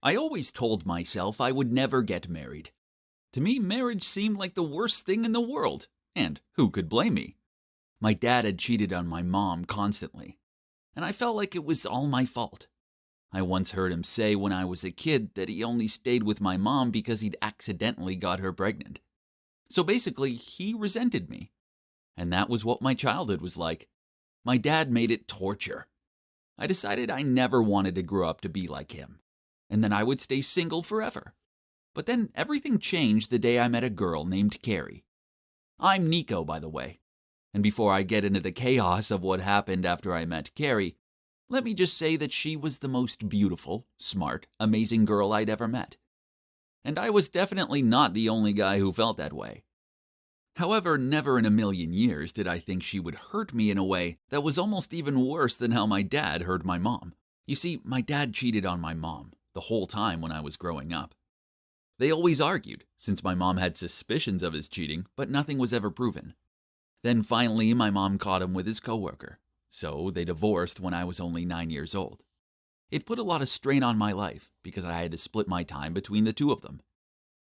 I always told myself I would never get married. To me, marriage seemed like the worst thing in the world, and who could blame me? My dad had cheated on my mom constantly, and I felt like it was all my fault. I once heard him say when I was a kid that he only stayed with my mom because he'd accidentally got her pregnant. So basically, he resented me. And that was what my childhood was like. My dad made it torture. I decided I never wanted to grow up to be like him, and then I would stay single forever. But then everything changed the day I met a girl named Carrie. I'm Nico, by the way. And before I get into the chaos of what happened after I met Carrie, let me just say that she was the most beautiful, smart, amazing girl I'd ever met. And I was definitely not the only guy who felt that way. However, never in a million years did I think she would hurt me in a way that was almost even worse than how my dad hurt my mom. You see, my dad cheated on my mom the whole time when I was growing up. They always argued, since my mom had suspicions of his cheating, but nothing was ever proven. Then finally, my mom caught him with his coworker, so they divorced when I was only 9 years old. It put a lot of strain on my life because I had to split my time between the two of them.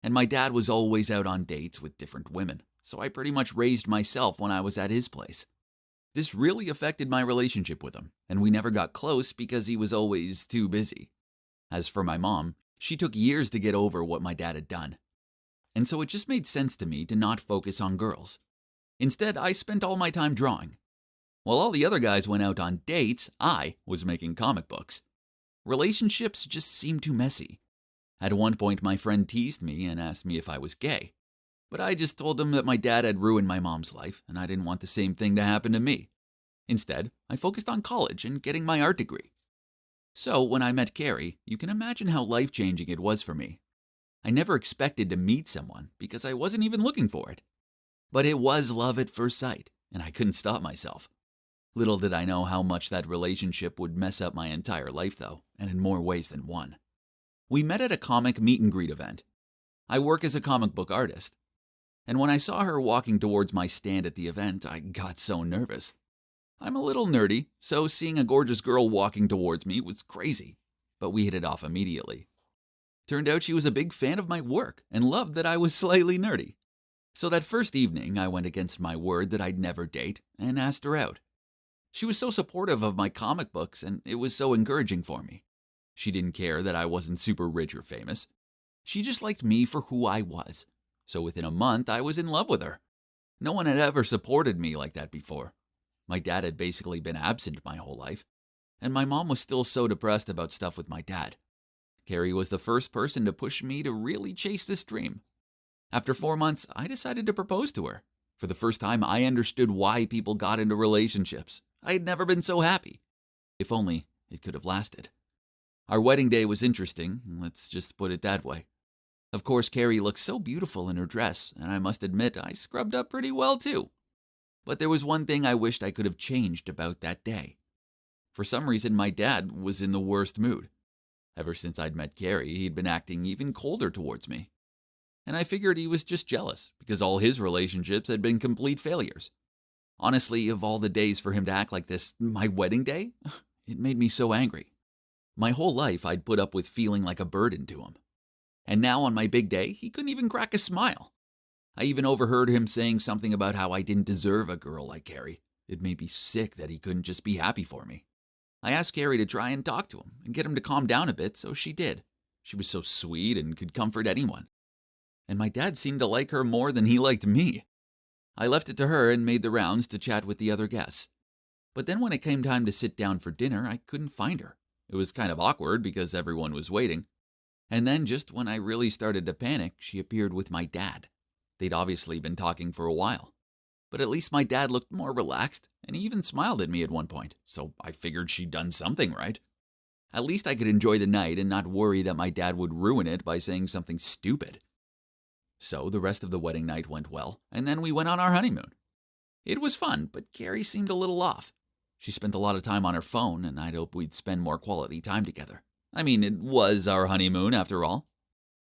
And my dad was always out on dates with different women, so I pretty much raised myself when I was at his place. This really affected my relationship with him, and we never got close because he was always too busy. As for my mom, she took years to get over what my dad had done. And so it just made sense to me to not focus on girls. Instead, I spent all my time drawing. While all the other guys went out on dates, I was making comic books. Relationships just seemed too messy. At one point, my friend teased me and asked me if I was gay. But I just told him that my dad had ruined my mom's life, and I didn't want the same thing to happen to me. Instead, I focused on college and getting my art degree. So, when I met Carrie, you can imagine how life-changing it was for me. I never expected to meet someone because I wasn't even looking for it. But it was love at first sight, and I couldn't stop myself. Little did I know how much that relationship would mess up my entire life, though, and in more ways than one. We met at a comic meet-and-greet event. I work as a comic book artist. And when I saw her walking towards my stand at the event, I got so nervous. I'm a little nerdy, so seeing a gorgeous girl walking towards me was crazy, but we hit it off immediately. Turned out she was a big fan of my work and loved that I was slightly nerdy. So that first evening, I went against my word that I'd never date and asked her out. She was so supportive of my comic books, and it was so encouraging for me. She didn't care that I wasn't super rich or famous. She just liked me for who I was. So within a month, I was in love with her. No one had ever supported me like that before. My dad had basically been absent my whole life, and my mom was still so depressed about stuff with my dad. Carrie was the first person to push me to really chase this dream. After 4 months, I decided to propose to her. For the first time, I understood why people got into relationships. I had never been so happy. If only it could have lasted. Our wedding day was interesting, let's just put it that way. Of course, Carrie looked so beautiful in her dress, and I must admit I scrubbed up pretty well too. But there was one thing I wished I could have changed about that day. For some reason, my dad was in the worst mood. Ever since I'd met Carrie, he'd been acting even colder towards me. And I figured he was just jealous, because all his relationships had been complete failures. Honestly, of all the days for him to act like this, my wedding day, it made me so angry. My whole life I'd put up with feeling like a burden to him. And now on my big day, he couldn't even crack a smile. I even overheard him saying something about how I didn't deserve a girl like Carrie. It made me sick that he couldn't just be happy for me. I asked Carrie to try and talk to him and get him to calm down a bit, so she did. She was so sweet and could comfort anyone. And my dad seemed to like her more than he liked me. I left it to her and made the rounds to chat with the other guests. But then when it came time to sit down for dinner, I couldn't find her. It was kind of awkward because everyone was waiting. And then just when I really started to panic, she appeared with my dad. They'd obviously been talking for a while. But at least my dad looked more relaxed, and he even smiled at me at one point, so I figured she'd done something right. At least I could enjoy the night and not worry that my dad would ruin it by saying something stupid. So the rest of the wedding night went well, and then we went on our honeymoon. It was fun, but Carrie seemed a little off. She spent a lot of time on her phone, and I'd hoped we'd spend more quality time together. I mean, it was our honeymoon after all.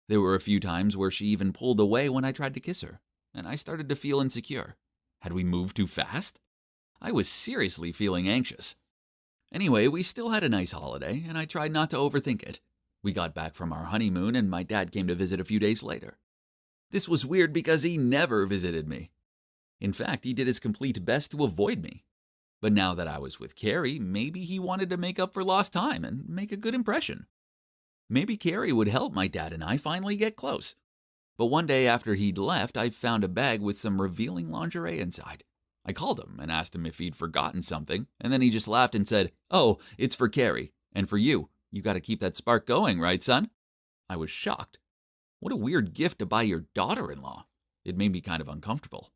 There were a few times where she even pulled away when I tried to kiss her, and I started to feel insecure. Had we moved too fast? I was seriously feeling anxious. Anyway, we still had a nice holiday, and I tried not to overthink it. We got back from our honeymoon and my dad came to visit a few days later. This was weird because he never visited me. In fact, he did his complete best to avoid me. But now that I was with Carrie, maybe he wanted to make up for lost time and make a good impression. Maybe Carrie would help my dad and I finally get close. But one day after he'd left, I found a bag with some revealing lingerie inside. I called him and asked him if he'd forgotten something, and then he just laughed and said, "Oh, it's for Carrie, and for you. You gotta keep that spark going, right, son?" I was shocked. What a weird gift to buy your daughter-in-law. It made me kind of uncomfortable.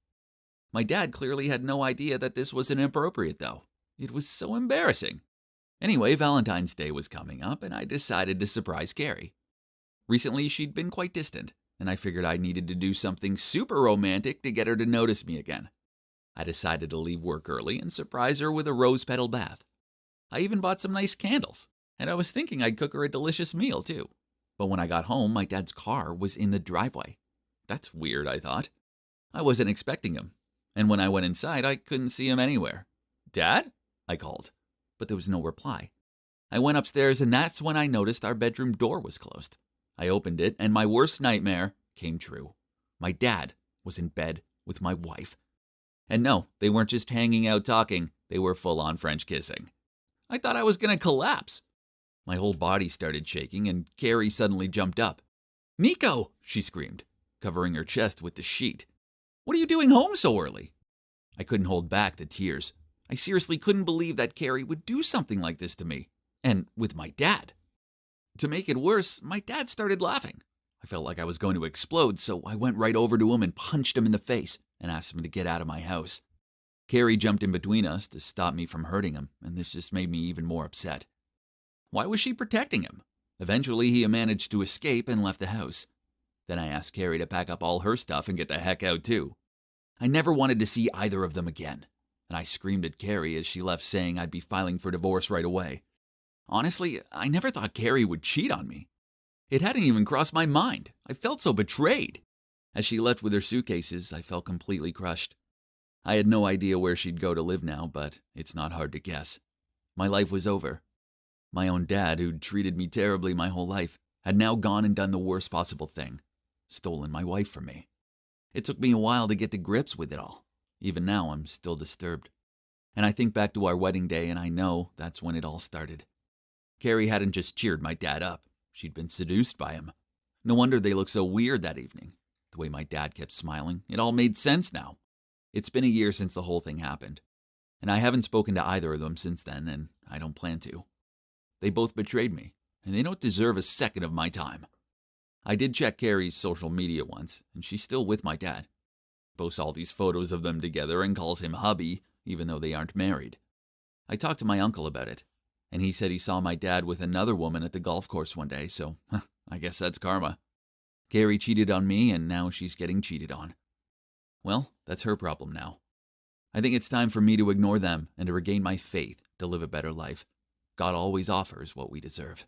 My dad clearly had no idea that this was inappropriate, though. It was so embarrassing. Anyway, Valentine's Day was coming up, and I decided to surprise Carrie. Recently, she'd been quite distant, and I figured I needed to do something super romantic to get her to notice me again. I decided to leave work early and surprise her with a rose petal bath. I even bought some nice candles, and I was thinking I'd cook her a delicious meal, too. But when I got home, my dad's car was in the driveway. That's weird, I thought. I wasn't expecting him, and when I went inside, I couldn't see him anywhere. "Dad?" I called, but there was no reply. I went upstairs, and that's when I noticed our bedroom door was closed. I opened it, and my worst nightmare came true. My dad was in bed with my wife. And no, they weren't just hanging out talking, they were full-on French kissing. I thought I was going to collapse. My whole body started shaking, and Carrie suddenly jumped up. "Nico!" she screamed, covering her chest with the sheet. "What are you doing home so early?" I couldn't hold back the tears. I seriously couldn't believe that Carrie would do something like this to me, and with my dad. To make it worse, my dad started laughing. I felt like I was going to explode, so I went right over to him and punched him in the face and asked him to get out of my house. Carrie jumped in between us to stop me from hurting him, and this just made me even more upset. Why was she protecting him? Eventually, he managed to escape and left the house. Then I asked Carrie to pack up all her stuff and get the heck out too. I never wanted to see either of them again, and I screamed at Carrie as she left saying I'd be filing for divorce right away. Honestly, I never thought Carrie would cheat on me. It hadn't even crossed my mind. I felt so betrayed. As she left with her suitcases, I felt completely crushed. I had no idea where she'd go to live now, but it's not hard to guess. My life was over. My own dad, who'd treated me terribly my whole life, had now gone and done the worst possible thing. Stolen my wife from me. It took me a while to get to grips with it all. Even now, I'm still disturbed. And I think back to our wedding day, and I know that's when it all started. Carrie hadn't just cheered my dad up. She'd been seduced by him. No wonder they looked so weird that evening. The way my dad kept smiling, it all made sense now. It's been a year since the whole thing happened, and I haven't spoken to either of them since then, and I don't plan to. They both betrayed me, and they don't deserve a second of my time. I did check Carrie's social media once, and she's still with my dad. Posts all these photos of them together and calls him hubby, even though they aren't married. I talked to my uncle about it, and he said he saw my dad with another woman at the golf course one day, so I guess that's karma. Carrie cheated on me, and now she's getting cheated on. Well, that's her problem now. I think it's time for me to ignore them and to regain my faith to live a better life. God always offers what we deserve.